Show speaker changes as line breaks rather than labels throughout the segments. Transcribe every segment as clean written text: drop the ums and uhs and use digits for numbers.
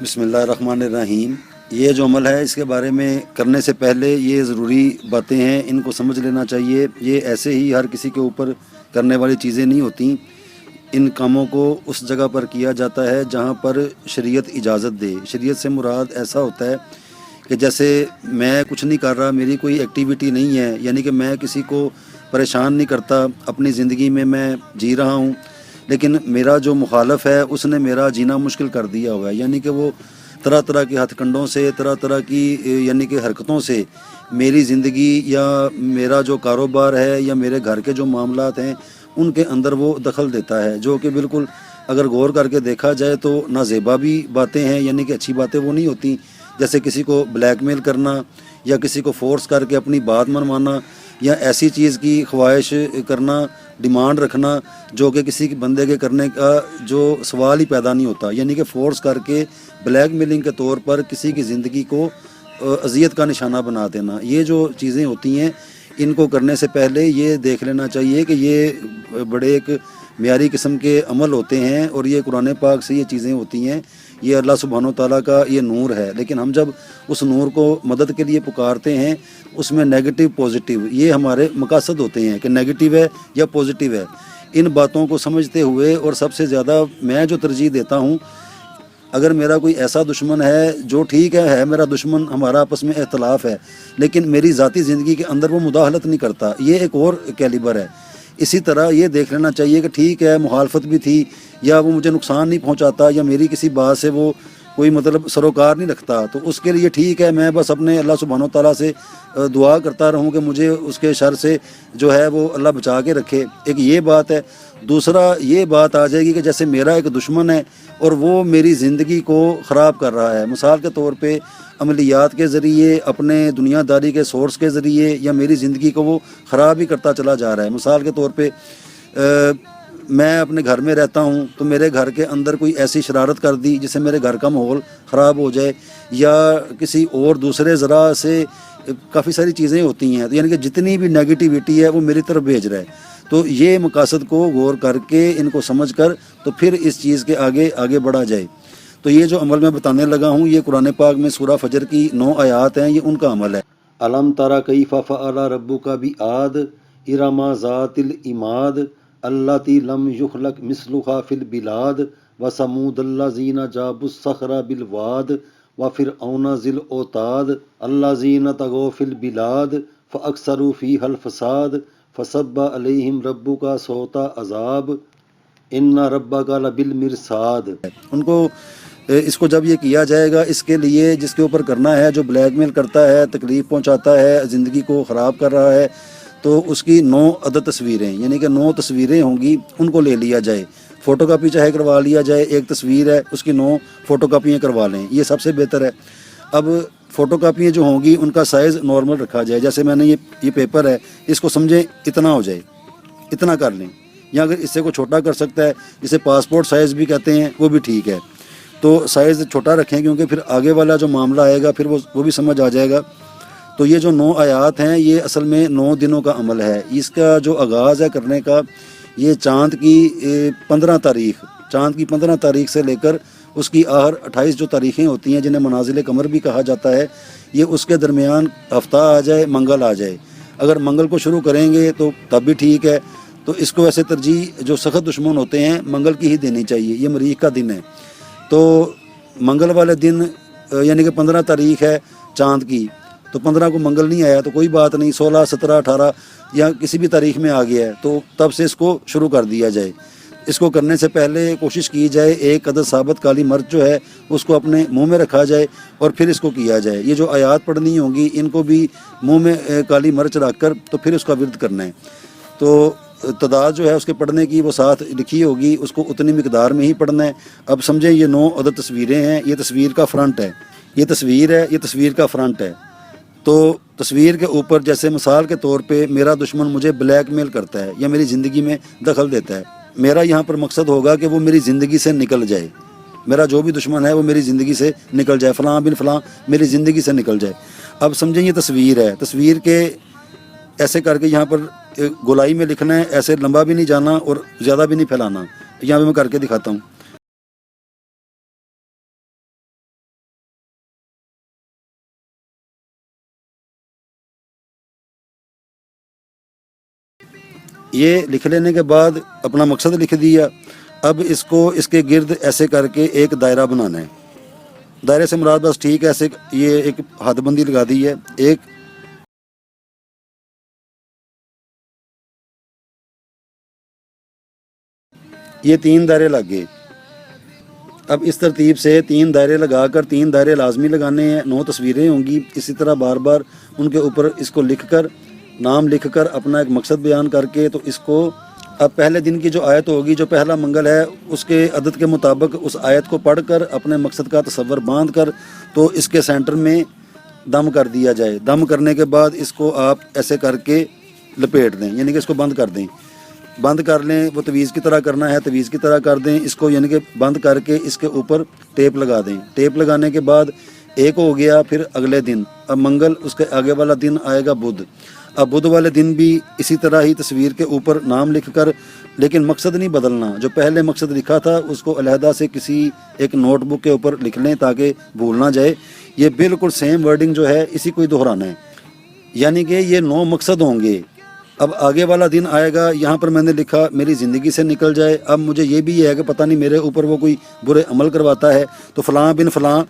بسم اللہ الرحمن الرحیم۔ یہ جو عمل ہے اس کے بارے میں کرنے سے پہلے یہ ضروری باتیں ہیں، ان کو سمجھ لینا چاہیے۔ یہ ایسے ہی ہر کسی کے اوپر کرنے والی چیزیں نہیں ہوتیں۔ ان کاموں کو اس جگہ پر کیا جاتا ہے جہاں پر شریعت اجازت دے۔ شریعت سے مراد ایسا ہوتا ہے کہ جیسے میں کچھ نہیں کر رہا، میری کوئی ایکٹیویٹی نہیں ہے، یعنی کہ میں کسی کو پریشان نہیں کرتا، اپنی زندگی میں جی رہا ہوں، لیکن میرا جو مخالف ہے اس نے میرا جینا مشکل کر دیا ہوا ہے، یعنی کہ وہ طرح طرح کے ہتھ کنڈوں سے، طرح طرح کی یعنی کہ حرکتوں سے میری زندگی یا میرا جو کاروبار ہے یا میرے گھر کے جو معاملات ہیں ان کے اندر وہ دخل دیتا ہے، جو کہ بالکل اگر غور کر کے دیکھا جائے تو نازیبا بھی باتیں ہیں، یعنی کہ اچھی باتیں وہ نہیں ہوتی، جیسے کسی کو بلیک میل کرنا یا کسی کو فورس کر کے اپنی بات منوانا یا ایسی چیز کی خواہش کرنا، ڈیمانڈ رکھنا جو کہ کسی بندے کے کرنے کا جو سوال ہی پیدا نہیں ہوتا، یعنی کہ فورس کر کے بلیک میلنگ کے طور پر کسی کی زندگی کو اذیت کا نشانہ بنا دینا۔ یہ جو چیزیں ہوتی ہیں ان کو کرنے سے پہلے یہ دیکھ لینا چاہیے کہ یہ بڑے ایک معیاری قسم کے عمل ہوتے ہیں اور یہ قرآن پاک سے یہ چیزیں ہوتی ہیں، یہ اللہ سبحانہ و تعالیٰ کا یہ نور ہے، لیکن ہم جب اس نور کو مدد کے لیے پکارتے ہیں اس میں نیگیٹو پازیٹیو یہ ہمارے مقاصد ہوتے ہیں کہ نیگیٹو ہے یا پازیٹیو ہے۔ ان باتوں کو سمجھتے ہوئے اور سب سے زیادہ میں جو ترجیح دیتا ہوں، اگر میرا کوئی ایسا دشمن ہے جو ٹھیک ہے میرا دشمن، ہمارا آپس میں اختلاف ہے، لیکن میری ذاتی زندگی کے اندر وہ مداخلت نہیں کرتا، یہ ایک اور کیلیبر ہے۔ اسی طرح یہ دیکھ لینا چاہیے کہ ٹھیک ہے مخالفت بھی تھی یا وہ مجھے نقصان نہیں پہنچاتا یا میری کسی بات سے وہ کوئی مطلب سروکار نہیں رکھتا، تو اس کے لیے ٹھیک ہے، میں بس اپنے اللہ سبحانہ و تعالیٰ سے دعا کرتا رہوں کہ مجھے اس کے شر سے جو ہے وہ اللہ بچا کے رکھے، ایک یہ بات ہے۔ دوسرا یہ بات آ جائے گی کہ جیسے میرا ایک دشمن ہے اور وہ میری زندگی کو خراب کر رہا ہے، مثال کے طور پہ عملیات کے ذریعے، اپنے دنیا داری کے سورس کے ذریعے، یا میری زندگی کو وہ خراب ہی کرتا چلا جا رہا ہے۔ مثال کے طور پہ میں اپنے گھر میں رہتا ہوں تو میرے گھر کے اندر کوئی ایسی شرارت کر دی جس سے میرے گھر کا ماحول خراب ہو جائے، یا کسی اور دوسرے ذرا سے کافی ساری چیزیں ہوتی ہیں، یعنی کہ جتنی بھی نیگیٹیوٹی ہے وہ میری طرف بھیج رہا ہے، تو یہ مقاصد کو غور کر کے ان کو سمجھ کر تو پھر اس چیز کے آگے بڑھا جائے۔ تو یہ جو عمل میں بتانے لگا ہوں یہ قرآن پاک میں سورہ فجر کی 9 آیات ہیں، یہ ان کا عمل ہے۔ الم تری کیف فعل ربک بعاد ارم ذات العماد التی لم یخلق مثلها فی البلاد وثمود الذین جابوا الصخر بالواد وفرعون ذی الاوتاد الذین طغوا فی البلاد فاکثروا فیہا الفساد فصب علیہم ربک صوت عذاب ان ربک لبالمرصاد۔ ان کو اس کو جب یہ کیا جائے گا، اس کے لیے جس کے اوپر کرنا ہے، جو بلیک میل کرتا ہے، تکلیف پہنچاتا ہے، زندگی کو خراب کر رہا ہے، تو اس کی 9 عدد تصویریں، یعنی کہ 9 تصویریں ہوں گی، ان کو لے لیا جائے، فوٹو کاپی چاہے کروا لیا جائے، ایک تصویر ہے اس کی 9 فوٹو کاپیاں کروا لیں، یہ سب سے بہتر ہے۔ اب فوٹو کاپیاں جو ہوں گی ان کا سائز نارمل رکھا جائے، جیسے میں نے یہ پیپر ہے اس کو سمجھیں اتنا ہو جائے، اتنا کر لیں، یا اگر اس سے کوئی چھوٹا کر سکتا ہے جسے پاسپورٹ سائز بھی کہتے ہیں وہ بھی ٹھیک ہے، تو سائز چھوٹا رکھیں کیونکہ پھر آگے والا جو معاملہ آئے گا پھر وہ بھی سمجھ آ جائے گا۔ تو یہ جو 9 آیات ہیں یہ اصل میں 9 دنوں کا عمل ہے۔ اس کا جو آغاز ہے کرنے کا یہ چاند کی 15 تاریخ سے لے کر اس کی آخر 28 جو تاریخیں ہوتی ہیں جنہیں منازل قمر بھی کہا جاتا ہے، یہ اس کے درمیان ہفتہ آ جائے، منگل آ جائے۔ اگر منگل کو شروع کریں گے تو تب بھی ٹھیک ہے، تو اس کو ویسے ترجیح جو سخت دشمن ہوتے ہیں منگل کی ہی دینی چاہیے، یہ مریخ کا دن ہے، تو منگل والے دن یعنی کہ 15 تاریخ ہے چاند کی، تو 15 کو منگل نہیں آیا تو کوئی بات نہیں، 16 17 18 یا کسی بھی تاریخ میں آ گیا ہے تو تب سے اس کو شروع کر دیا جائے۔ اس کو کرنے سے پہلے کوشش کی جائے ایک عدد ثابت کالی مرچ جو ہے اس کو اپنے منہ میں رکھا جائے اور پھر اس کو کیا جائے۔ یہ جو آیات پڑھنی ہوں گی ان کو بھی منہ میں کالی مرچ رکھ کر تو پھر اس کا ورد کرنا ہے، تو تعداد جو ہے اس کے پڑھنے کی وہ ساتھ لکھی ہوگی، اس کو اتنی مقدار میں ہی پڑھنا ہے۔ اب سمجھیں یہ 9 عدد تصویریں ہیں، یہ تصویر کا فرنٹ ہے، یہ تصویر کا فرنٹ ہے، تو تصویر کے اوپر جیسے مثال کے طور پہ میرا دشمن مجھے بلیک میل کرتا ہے یا میری زندگی میں دخل دیتا ہے، میرا یہاں پر مقصد ہوگا کہ وہ میری زندگی سے نکل جائے، میرا جو بھی دشمن ہے وہ میری زندگی سے نکل جائے، فلاں بن فلاں میری زندگی سے نکل جائے۔ اب سمجھیں یہ تصویر ہے، تصویر کے ایسے کر کے یہاں پر گولائی میں لکھنا ہے، ایسے لمبا بھی نہیں جانا اور زیادہ بھی نہیں پھیلانا، یہاں پہ میں کر کے دکھاتا ہوں۔ یہ لکھ لینے کے بعد اپنا مقصد لکھ دیا. اب اس کو اس کے گرد ایسے کر کے ایک دائرہ بنانا ہے. دائرے سے مراد بس ٹھیک ہے ایسے یہ ایک حد بندی لگا دی ہے. ایک یہ 3 دائرے لگ گئے. اب اس ترتیب سے 3 دائرے لگا کر 3 دائرے لازمی لگانے ہیں. 9 تصویریں ہوں گی. اسی طرح بار بار ان کے اوپر اس کو لکھ کر نام لکھ کر اپنا ایک مقصد بیان کر کے تو اس کو اب پہلے دن کی جو آیت ہوگی جو پہلا منگل ہے اس کے عدد کے مطابق اس آیت کو پڑھ کر اپنے مقصد کا تصور باندھ کر تو اس کے سینٹر میں دم کر دیا جائے. دم کرنے کے بعد اس کو آپ ایسے کر کے لپیٹ دیں یعنی کہ اس کو بند کر دیں. بند کر لیں. وہ تویز کی طرح کرنا ہے تویز کی طرح کر دیں اس کو یعنی کہ بند کر کے اس کے اوپر ٹیپ لگا دیں. ٹیپ لگانے کے بعد ایک ہو گیا. پھر اگلے دن اب منگل اس کے آگے والا دن آئے گا بدھ. اب بدھ والے دن بھی اسی طرح ہی تصویر کے اوپر نام لکھ کر لیکن مقصد نہیں بدلنا. جو پہلے مقصد لکھا تھا اس کو علیحدہ سے کسی ایک نوٹ بک کے اوپر لکھ لیں تاکہ بھول نہ جائے. یہ بالکل سیم ورڈنگ جو ہے اسی کو ہی دہرانا ہے. یعنی کہ یہ 9 مقصد ہوں گے. اب آگے والا دن آئے گا. یہاں پر میں نے لکھا میری زندگی سے نکل جائے. اب مجھے یہ بھی ہے کہ پتہ نہیں میرے اوپر وہ کوئی برے عمل کرواتا ہے تو فلاں بن فلاں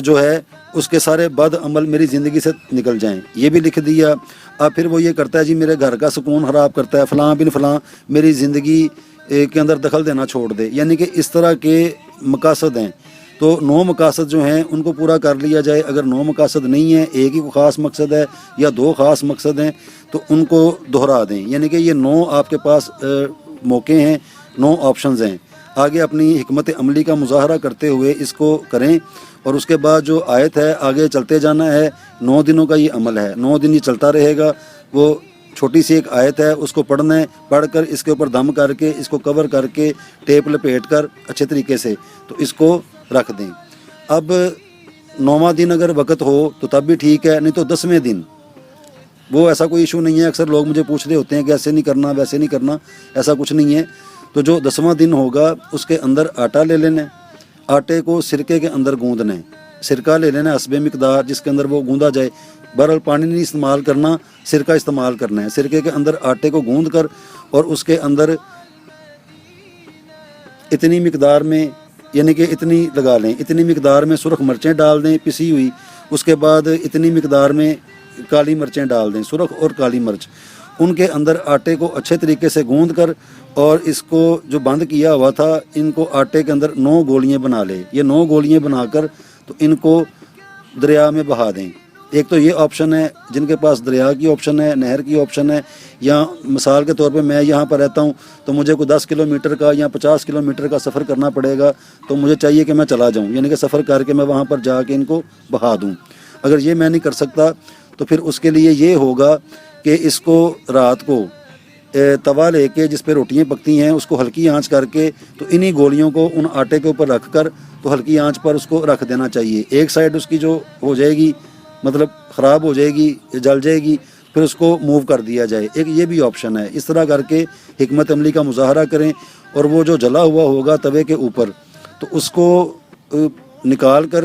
جو ہے اس کے سارے بد عمل میری زندگی سے نکل جائیں. یہ بھی لکھ دیا. اب پھر وہ یہ کرتا ہے جی میرے گھر کا سکون خراب کرتا ہے. فلاں بن فلاں میری زندگی کے اندر دخل دینا چھوڑ دے. یعنی کہ اس طرح کے مقاصد ہیں. تو 9 مقاصد جو ہیں ان کو پورا کر لیا جائے. اگر 9 مقاصد نہیں ہیں ایک ہی خاص مقصد ہے یا 2 خاص مقصد ہیں تو ان کو دہرا دیں. یعنی کہ یہ 9 آپ کے پاس موقع ہیں 9 آپشنز ہیں. آگے اپنی حکمت عملی کا مظاہرہ کرتے ہوئے اس کو کریں. اور اس کے بعد جو آیت ہے آگے چلتے جانا ہے. 9 دنوں کا یہ عمل ہے. 9 دن یہ چلتا رہے گا. وہ چھوٹی سی ایک آیت ہے اس کو پڑھنا ہے. پڑھ کر اس کے اوپر دم کر کے اس کو کور کر کے ٹیپ لپیٹ کر اچھے طریقے سے تو اس کو رکھ دیں. اب 9واں دن اگر وقت ہو تو تب بھی ٹھیک ہے. نہیں تو 10ویں دن وہ ایسا کوئی ایشو نہیں ہے. اکثر لوگ مجھے پوچھ رہے ہوتے ہیں کہ ایسے نہیں کرنا ویسے نہیں کرنا. ایسا کچھ نہیں ہے. تو جو 10واں دن ہوگا اس کے اندر آٹا لے لینا ہے. آٹے کو سرکے کے اندر گوندنا ہے. سرکہ لے لینا ہے حسب مقدار جس کے اندر وہ گوندا جائے. بہرحال پانی نہیں استعمال کرنا سرکہ استعمال کرنا ہے. سرکے کے اندر آٹے کو گوندھ کر اور اس کے اندر اتنی مقدار میں یعنی کہ اتنی لگا لیں. اتنی مقدار میں سرخ مرچیں ڈال دیں پسی ہوئی. اس کے بعد اتنی مقدار میں کالی مرچیں ڈال دیں. سرخ اور کالی مرچ ان کے اندر آٹے کو اچھے طریقے سے گوندھ کر اور اس کو جو بند کیا ہوا تھا ان کو آٹے کے اندر 9 گولیاں بنا لے. یہ 9 گولیاں بنا کر تو ان کو دریا میں بہا دیں. ایک تو یہ آپشن ہے جن کے پاس دریا کی آپشن ہے نہر کی آپشن ہے. یا مثال کے طور پہ میں یہاں پر رہتا ہوں تو مجھے کوئی 10 کلومیٹر کا یا 50 کلومیٹر کا سفر کرنا پڑے گا تو مجھے چاہیے کہ میں چلا جاؤں یعنی کہ سفر کر کے میں وہاں پر جا کے ان کو بہا دوں. اگر یہ میں نہیں کر سکتا تو پھر اس کے لیے یہ ہوگا کہ اس کو رات کو توا لے کے جس پہ روٹیاں پکتی ہیں اس کو ہلکی آنچ کر کے تو انہی گولیوں کو ان آٹے کے اوپر رکھ کر تو ہلکی آنچ پر اس کو رکھ دینا چاہیے. ایک سائڈ اس کی جو ہو جائے گی مطلب خراب ہو جائے گی جل جائے گی پھر اس کو موو کر دیا جائے. ایک یہ بھی آپشن ہے. اس طرح کر کے حکمت عملی کا مظاہرہ کریں. اور وہ جو جلا ہوا ہوگا توے کے اوپر تو اس کو نکال کر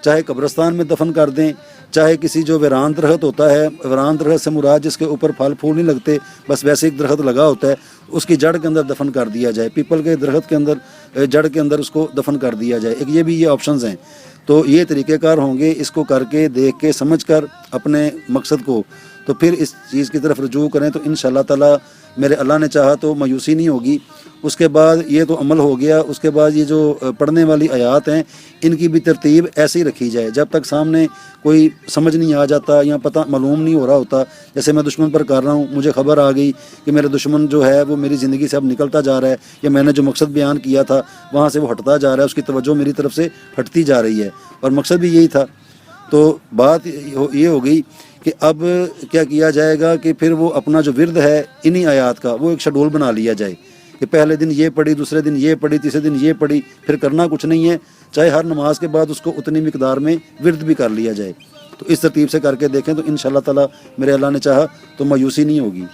چاہے قبرستان میں دفن کر دیں چاہے کسی جو ویران درخت ہوتا ہے. ویران درخت سے مراد جس کے اوپر پھل پھول نہیں لگتے بس ویسے ایک درخت لگا ہوتا ہے اس کی جڑ کے اندر دفن کر دیا جائے. پیپل کے درخت کے اندر جڑ کے اندر اس کو دفن کر دیا جائے. ایک یہ بھی یہ آپشنز ہیں. تو یہ طریقہ کار ہوں گے. اس کو کر کے دیکھ کے سمجھ کر اپنے مقصد کو تو پھر اس چیز کی طرف رجوع کریں تو انشاءاللہ تعالی میرے اللہ نے چاہا تو مایوسی نہیں ہوگی. اس کے بعد یہ تو عمل ہو گیا. اس کے بعد یہ جو پڑھنے والی آیات ہیں ان کی بھی ترتیب ایسی رکھی جائے. جب تک سامنے کوئی سمجھ نہیں آ جاتا یا پتہ معلوم نہیں ہو رہا ہوتا جیسے میں دشمن پر کر رہا ہوں مجھے خبر آ گئی کہ میرا دشمن جو ہے وہ میری زندگی سے اب نکلتا جا رہا ہے یا میں نے جو مقصد بیان کیا تھا وہاں سے وہ ہٹتا جا رہا ہے. اس کی توجہ میری طرف سے ہٹتی جا رہی ہے اور مقصد بھی یہی تھا. تو بات یہ ہو گئی کہ اب کیا کیا جائے گا کہ پھر وہ اپنا جو ورد ہے انہی آیات کا وہ ایک شیڈول بنا لیا جائے کہ پہلے دن یہ پڑھی دوسرے دن یہ پڑھی تیسرے دن یہ پڑھی. پھر کرنا کچھ نہیں ہے. چاہے ہر نماز کے بعد اس کو اتنی مقدار میں ورد بھی کر لیا جائے. تو اس ترتیب سے کر کے دیکھیں تو انشاءاللہ تعالی میرے اللہ نے چاہا تو مایوسی نہیں ہوگی.